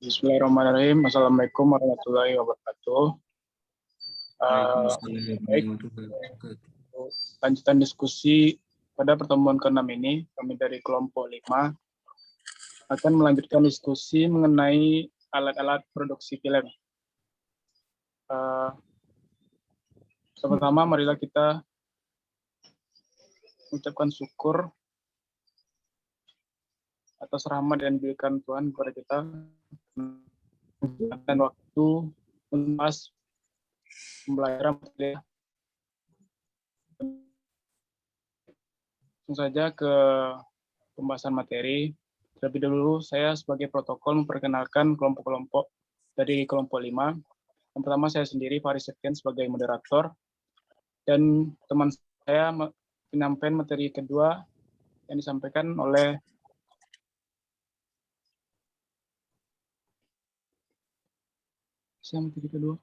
Bismillahirrahmanirrahim. Assalamualaikum warahmatullahi wabarakatuh. Baik, lanjutan diskusi pada pertemuan ke-6 ini, kami dari kelompok 5 akan melanjutkan diskusi mengenai alat-alat produksi film. Pertama, marilah kita mengucapkan syukur atas rahmat yang diberikan Tuhan kepada kita dan waktu membahas pembelajaran. Langsung saja ke pembahasan materi. Terlebih dahulu saya sebagai protokol memperkenalkan kelompok-kelompok dari kelompok 5. Yang pertama saya sendiri, Faris Septian, sebagai moderator. Dan teman saya penyampaian materi kedua yang disampaikan oleh materi kedua.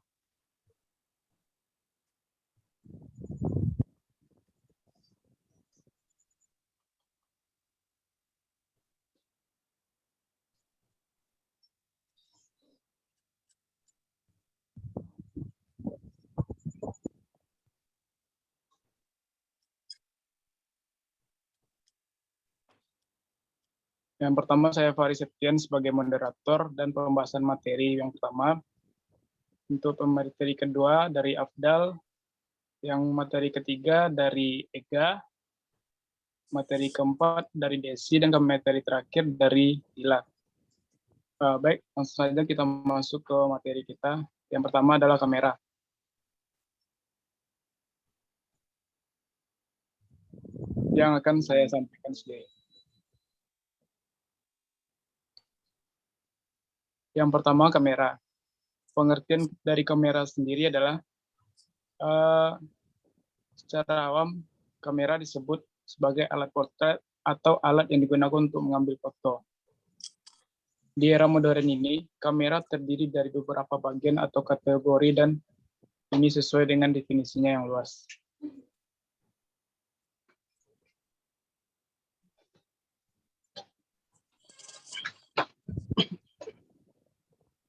Yang pertama saya Faris Septian sebagai moderator dan pembahasan materi yang pertama. Untuk materi kedua dari Afdal, yang materi ketiga dari Ega, materi keempat dari Desi, dan materi terakhir dari Dila. Baik, langsung saja kita masuk ke materi kita. Yang pertama adalah kamera. Yang akan saya sampaikan sendiri. Yang pertama, kamera. Pengertian dari kamera sendiri adalah secara awam, kamera disebut sebagai alat potret atau alat yang digunakan untuk mengambil foto. Di era modern ini, kamera terdiri dari beberapa bagian atau kategori dan ini sesuai dengan definisinya yang luas.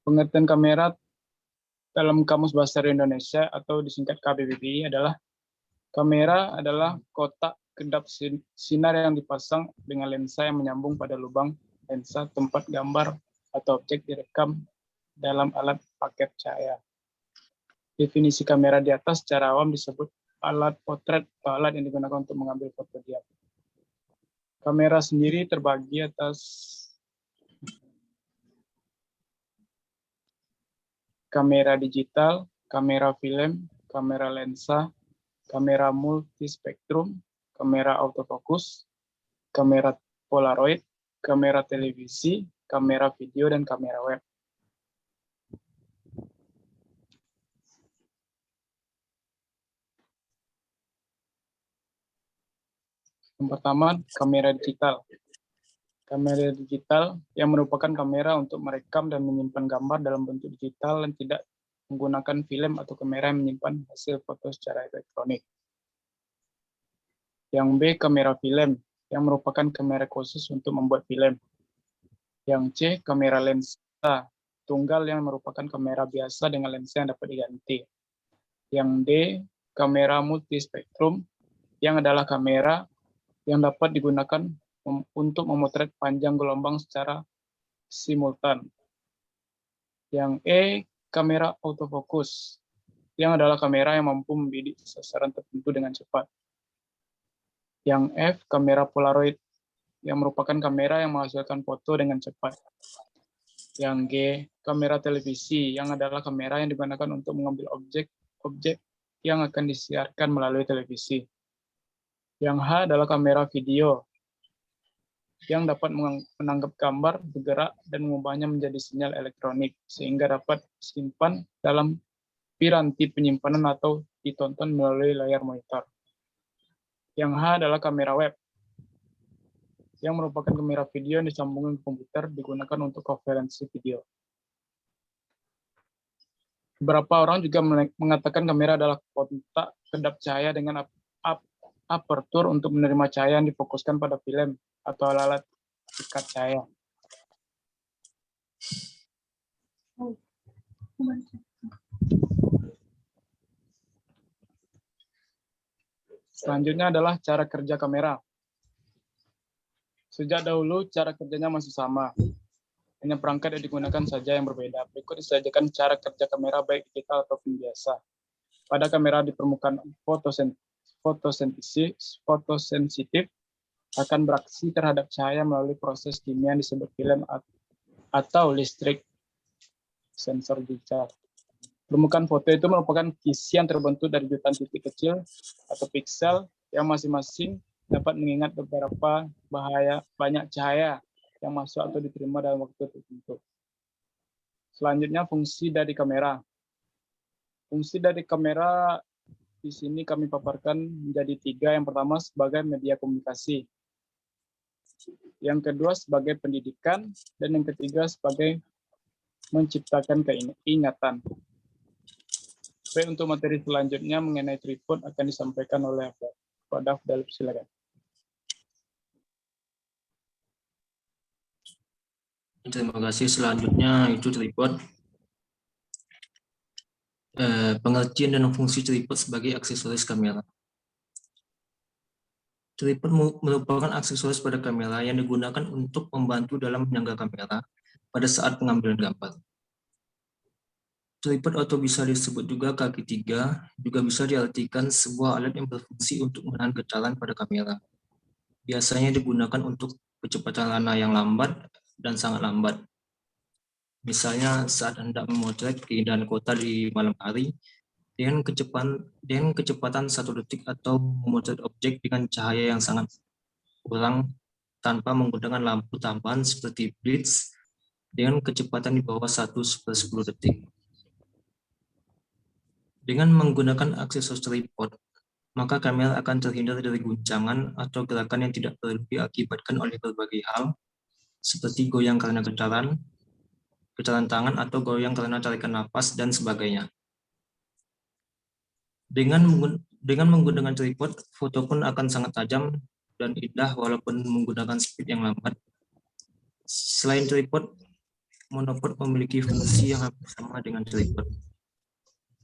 Pengertian kamera dalam Kamus Bahasa Indonesia atau disingkat KBBI adalah kamera adalah kotak kedap sinar yang dipasang dengan lensa yang menyambung pada lubang lensa tempat gambar atau objek direkam dalam alat paket cahaya. Definisi kamera di atas secara awam disebut alat potret atau alat yang digunakan untuk mengambil foto diam. Kamera sendiri terbagi atas kamera digital, kamera film, kamera lensa, kamera multispektrum, kamera autofokus, kamera polaroid, kamera televisi, kamera video, dan kamera web. Yang pertama, kamera digital. Kamera digital yang merupakan kamera untuk merekam dan menyimpan gambar dalam bentuk digital dan tidak menggunakan film atau kamera yang menyimpan hasil foto secara elektronik. Yang B, kamera film, yang merupakan kamera khusus untuk membuat film. Yang C, kamera lensa, tunggal yang merupakan kamera biasa dengan lensa yang dapat diganti. Yang D, kamera multispektrum, yang adalah kamera yang dapat digunakan untuk memotret panjang gelombang secara simultan. Yang E, kamera autofokus, yang adalah kamera yang mampu membidik sasaran tertentu dengan cepat. Yang F, kamera polaroid, yang merupakan kamera yang menghasilkan foto dengan cepat. Yang G, kamera televisi, yang adalah kamera yang digunakan untuk mengambil objek yang akan disiarkan melalui televisi. Yang H adalah kamera video, yang dapat menangkap gambar, bergerak, dan mengubahnya menjadi sinyal elektronik, sehingga dapat disimpan dalam piranti penyimpanan atau ditonton melalui layar monitor. Yang H adalah kamera web, yang merupakan kamera video yang disambungkan ke komputer, digunakan untuk konferensi video. Beberapa orang juga mengatakan kamera adalah kotak kedap cahaya dengan apertur untuk menerima cahaya yang difokuskan pada film atau alat ikat cahaya. Selanjutnya adalah cara kerja kamera. Sejak dahulu, cara kerjanya masih sama. Hanya perangkat yang digunakan saja yang berbeda. Berikut disajikan cara kerja kamera baik digital ataupun biasa. Pada kamera di permukaan fotosensitif akan beraksi terhadap cahaya melalui proses kimia yang disebut film atau listrik sensor digital. Permukaan foto itu merupakan kisi yang terbentuk dari jutaan titik kecil atau piksel yang masing-masing dapat mengingat beberapa banyak cahaya yang masuk atau diterima dalam waktu tertentu. Selanjutnya, fungsi dari kamera. Fungsi dari kamera di sini kami paparkan menjadi 3. Yang pertama sebagai media komunikasi. Yang kedua sebagai pendidikan. Dan yang ketiga sebagai menciptakan keingatan. Baik, untuk materi selanjutnya mengenai tripod akan disampaikan oleh Pak Afdal, silakan. Terima kasih. Selanjutnya itu tripod. Pengertian dan fungsi tripod sebagai aksesoris kamera. Tripod merupakan aksesoris pada kamera yang digunakan untuk membantu dalam menyangga kamera pada saat pengambilan gambar. Tripod atau bisa disebut juga kaki 3 juga bisa diartikan sebuah alat yang berfungsi untuk menahan getaran pada kamera. Biasanya digunakan untuk kecepatan lana yang lambat dan sangat lambat. Misalnya saat hendak memotret keindahan kota di malam hari dengan kecepatan 1 detik atau memotret objek dengan cahaya yang sangat kurang tanpa menggunakan lampu tambahan seperti blitz dengan kecepatan di bawah 1/10 detik. Dengan menggunakan aksesoris tripod, maka kamera akan terhindar dari guncangan atau gerakan yang tidak perlu diakibatkan oleh berbagai hal, seperti goyang karena getaran tangan atau goyang karena tarikan napas dan sebagainya. Dengan menggunakan tripod, foto pun akan sangat tajam dan indah walaupun menggunakan speed yang lambat. Selain tripod, monopod memiliki fungsi yang hampir sama dengan tripod.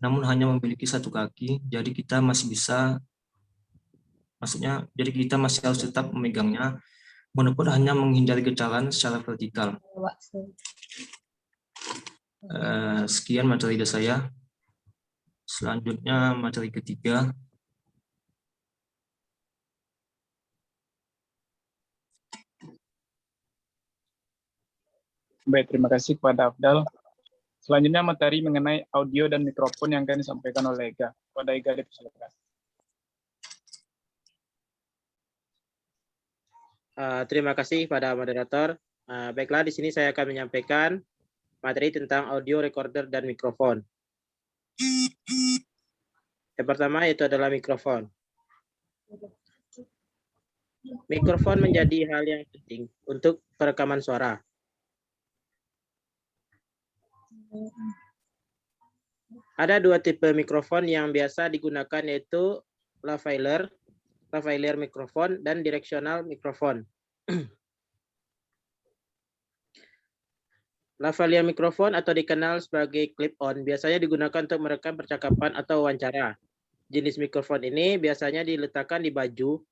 Namun hanya memiliki 1 kaki, jadi kita masih harus tetap memegangnya. Monopod hanya menghindari getaran secara vertikal. Sekian materi dari saya. Selanjutnya materi ketiga. Baik, terima kasih kepada Afdal. Selanjutnya materi mengenai audio dan mikrofon yang akan disampaikan oleh Ega. Kepada Ega dipersilakan. Terima kasih pada moderator. Baiklah, di sini saya akan menyampaikan materi tentang audio recorder dan mikrofon. Yang pertama itu adalah mikrofon. Mikrofon menjadi hal yang penting untuk perekaman suara. Ada 2 tipe mikrofon yang biasa digunakan, yaitu lavalier mikrofon dan directional mikrofon. Lavalier mikrofon atau dikenal sebagai clip-on biasanya digunakan untuk merekam percakapan atau wawancara. Jenis mikrofon ini biasanya diletakkan di baju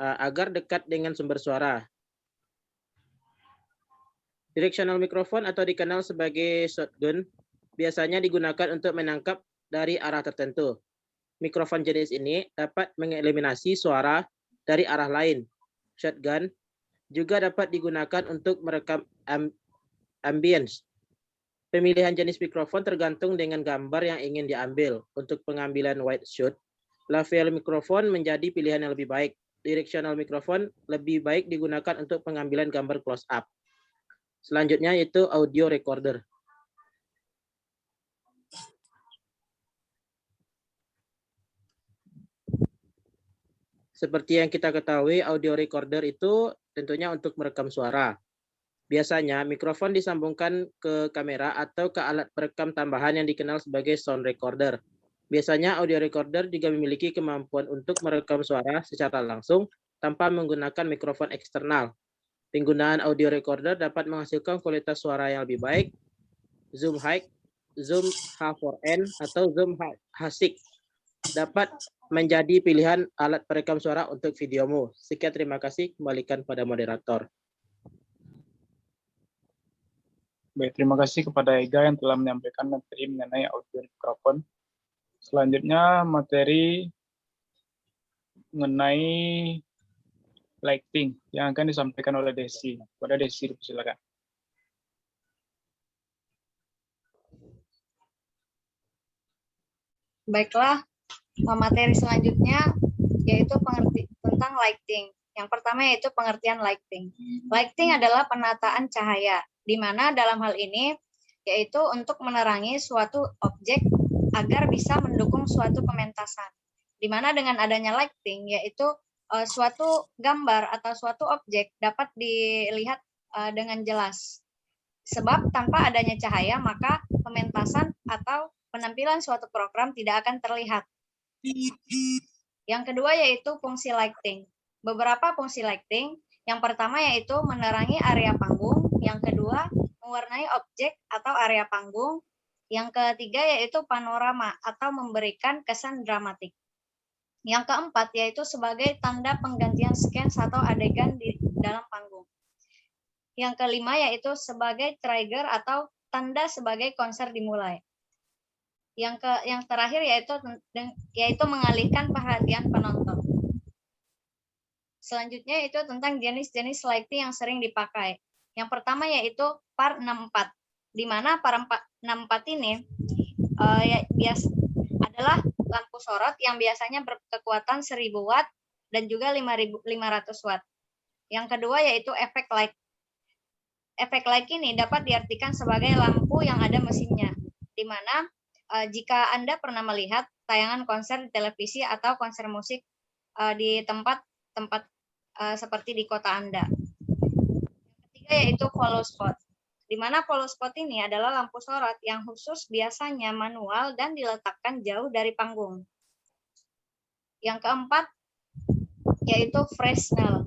agar dekat dengan sumber suara. Directional mikrofon atau dikenal sebagai shotgun biasanya digunakan untuk menangkap dari arah tertentu. Mikrofon jenis ini dapat mengeliminasi suara dari arah lain. Shotgun juga dapat digunakan untuk merekam ambience. Pemilihan jenis mikrofon tergantung dengan gambar yang ingin diambil. Untuk pengambilan wide shot, lavalier mikrofon menjadi pilihan yang lebih baik. Directional mikrofon lebih baik digunakan untuk pengambilan gambar close up. Selanjutnya yaitu audio recorder. Seperti yang kita ketahui, audio recorder itu tentunya untuk merekam suara. Biasanya mikrofon disambungkan ke kamera atau ke alat perekam tambahan yang dikenal sebagai sound recorder. Biasanya audio recorder juga memiliki kemampuan untuk merekam suara secara langsung tanpa menggunakan mikrofon eksternal. Penggunaan audio recorder dapat menghasilkan kualitas suara yang lebih baik, zoom high, zoom H4n, atau zoom H6 dapat menjadi pilihan alat perekam suara untuk videomu. Sekian, terima kasih. Kembalikan pada moderator. Baik, terima kasih kepada Ega yang telah menyampaikan materi mengenai audio mikrofon. Selanjutnya materi mengenai lighting yang akan disampaikan oleh Desi. Kepada Desi, silakan. Baiklah, materi selanjutnya yaitu tentang lighting. Yang pertama yaitu pengertian lighting. Lighting adalah penataan cahaya, di mana dalam hal ini yaitu untuk menerangi suatu objek agar bisa mendukung suatu pementasan. Di mana dengan adanya lighting yaitu suatu gambar atau suatu objek dapat dilihat dengan jelas. Sebab tanpa adanya cahaya maka pementasan atau penampilan suatu program tidak akan terlihat. Yang kedua yaitu fungsi lighting. Beberapa fungsi lighting. Yang pertama yaitu menerangi area panggung. Yang kedua, mewarnai objek atau area panggung. Yang ketiga yaitu panorama atau memberikan kesan dramatik. Yang keempat yaitu sebagai tanda penggantian skens atau adegan di dalam panggung. Yang kelima yaitu sebagai trigger atau tanda sebagai konser dimulai. Yang terakhir yaitu mengalihkan perhatian penonton. Selanjutnya itu tentang jenis-jenis lighting yang sering dipakai. Yang pertama yaitu PAR 64, di mana PAR 64 ini adalah lampu sorot yang biasanya berkekuatan 1000 watt dan juga 5500 watt. Yang kedua yaitu efek light. Efek light ini dapat diartikan sebagai lampu yang ada mesinnya, di mana jika Anda pernah melihat tayangan konser di televisi atau konser musik di tempat-tempat seperti di kota Anda. Yang ketiga yaitu follow spot, di mana follow spot ini adalah lampu sorot yang khusus biasanya manual dan diletakkan jauh dari panggung. Yang keempat yaitu Fresnel.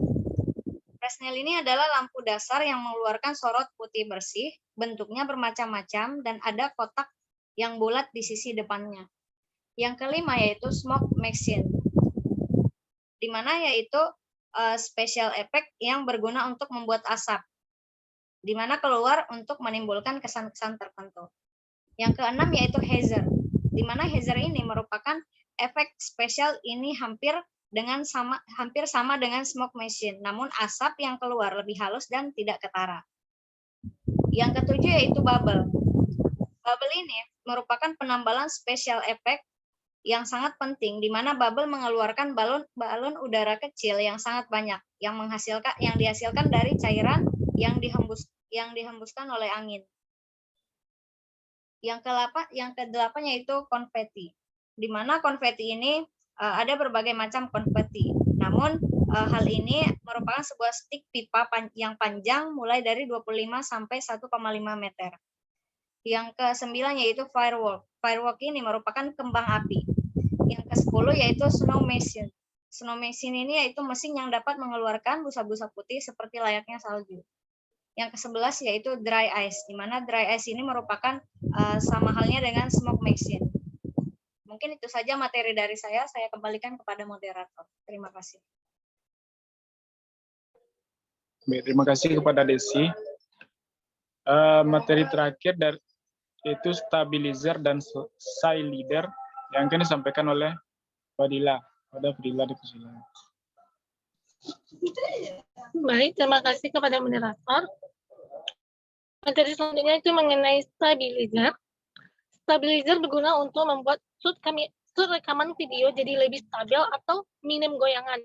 Fresnel ini adalah lampu dasar yang mengeluarkan sorot putih bersih, bentuknya bermacam-macam dan ada kotak yang bulat di sisi depannya. Yang kelima yaitu smoke machine, di mana yaitu special effect yang berguna untuk membuat asap, di mana keluar untuk menimbulkan kesan-kesan tertentu. Yang keenam yaitu hazer, di mana hazer ini merupakan efek spesial ini hampir sama dengan smoke machine, namun asap yang keluar lebih halus dan tidak ketara. Yang ketujuh yaitu bubble. Bubble ini merupakan penambalan special effect yang sangat penting, di mana bubble mengeluarkan balon udara kecil yang sangat banyak, yang dihasilkan dari cairan yang dihembuskan oleh angin. Yang kedelapan yaitu konfeti, di mana konfeti ini ada berbagai macam konfeti. Namun hal ini merupakan sebuah stik pipa yang panjang mulai dari 25 sampai 1,5 meter. Yang ke-9 yaitu firework. Firework ini merupakan kembang api. Yang ke-10 yaitu snow machine. Snow machine ini yaitu mesin yang dapat mengeluarkan busa-busa putih seperti layaknya salju. Yang ke-11 yaitu dry ice, di mana dry ice ini merupakan sama halnya dengan smoke machine. Mungkin itu saja materi dari saya kembalikan kepada moderator. Terima kasih. Baik, terima kasih kepada Desi. Materi terakhir yaitu stabilizer dan side leader yang akan disampaikan oleh Fadila. Pada Fadila dipersilakan. Baik, terima kasih kepada moderator. Materi selanjutnya itu mengenai stabilizer. Stabilizer berguna untuk membuat shoot rekaman video jadi lebih stabil atau minim goyangan.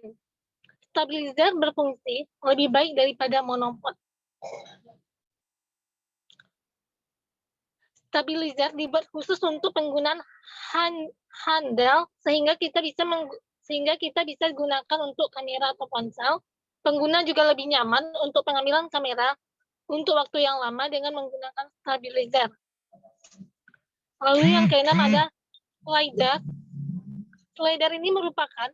Stabilizer berfungsi lebih baik daripada monopod. Stabilizer dibuat khusus untuk penggunaan handheld sehingga kita bisa gunakan untuk kamera atau ponsel. Pengguna juga lebih nyaman untuk pengambilan kamera untuk waktu yang lama dengan menggunakan stabilizer. Lalu yang keenam ada slider. Slider ini merupakan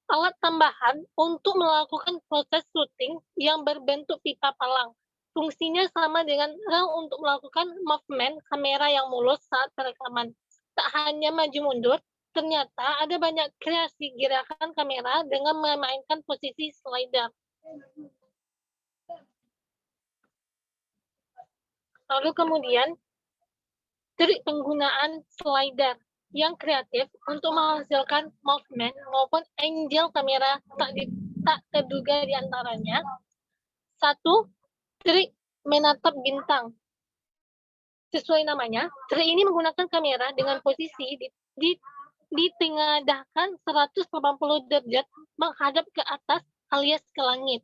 alat tambahan untuk melakukan proses syuting yang berbentuk pipa palang. Fungsinya sama dengan rel untuk melakukan movement kamera yang mulus saat perekaman. Tak hanya maju mundur, ternyata ada banyak kreasi gerakan kamera dengan memainkan posisi slider. Lalu kemudian, trik penggunaan slider yang kreatif untuk menghasilkan movement maupun angle kamera tak terduga di antaranya. 1. Trik menatap bintang. Sesuai namanya, trik ini menggunakan kamera dengan posisi ditengadahkan 180 derajat menghadap ke atas alias ke langit.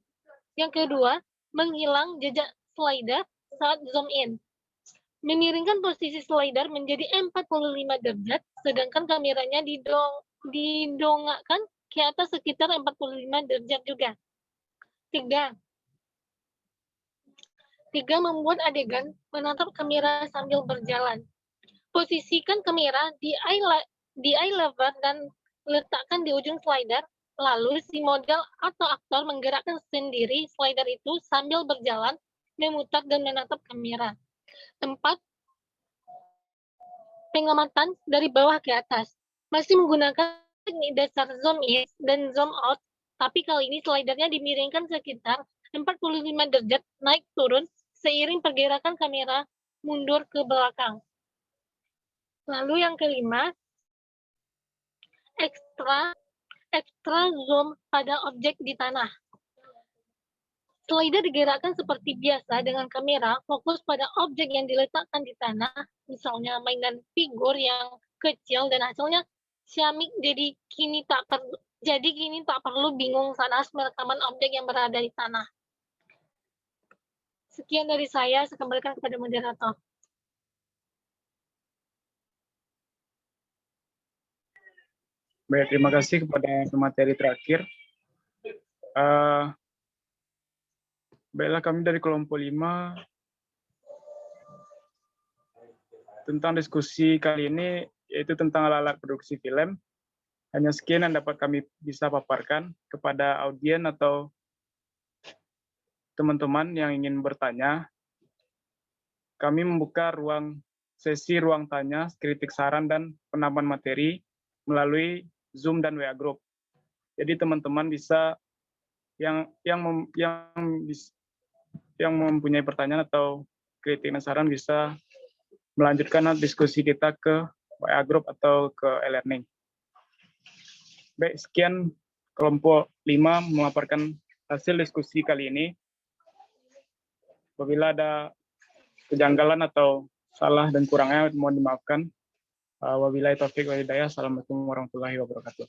Yang kedua, menghilang jejak slider saat zoom in. Memiringkan posisi slider menjadi 45 derajat, sedangkan kameranya didongakkan ke atas sekitar 45 derajat juga. 3. Membuat adegan menatap kamera sambil berjalan. Posisikan kamera di eye level dan letakkan di ujung slider, lalu si model atau aktor menggerakkan sendiri slider itu sambil berjalan, memutar dan menatap kamera. 4. Pengamatan dari bawah ke atas. Masih menggunakan teknik dasar zoom in dan zoom out, tapi kali ini slidernya dimiringkan sekitar 45 derajat naik turun seiring pergerakan kamera mundur ke belakang. Lalu yang kelima, ekstra zoom pada objek di tanah. Slider digerakkan seperti biasa dengan kamera fokus pada objek yang diletakkan di tanah, misalnya mainan figur yang kecil dan hasilnya ciamik, jadi kini tak perlu bingung saat harus merekaman objek yang berada di tanah. Sekian dari saya kembalikan kepada moderator. Baik, terima kasih kepada materi terakhir. Baiklah, kami dari kelompok 5 tentang diskusi kali ini, yaitu tentang alat-alat produksi film. Hanya sekian yang dapat kami bisa paparkan kepada audien atau teman-teman yang ingin bertanya. Kami membuka sesi ruang tanya, kritik saran, dan penambahan materi melalui Zoom dan WA Group. Jadi teman-teman bisa yang mempunyai pertanyaan atau kritik dan saran bisa melanjutkan diskusi kita ke WA Group atau ke e-learning. Baik, sekian kelompok 5 memaparkan hasil diskusi kali ini. Apabila ada kejanggalan atau salah dan kurangnya mohon dimaafkan. Wabillahi taufiq wal hidayah. Assalamualaikum warahmatullahi wabarakatuh.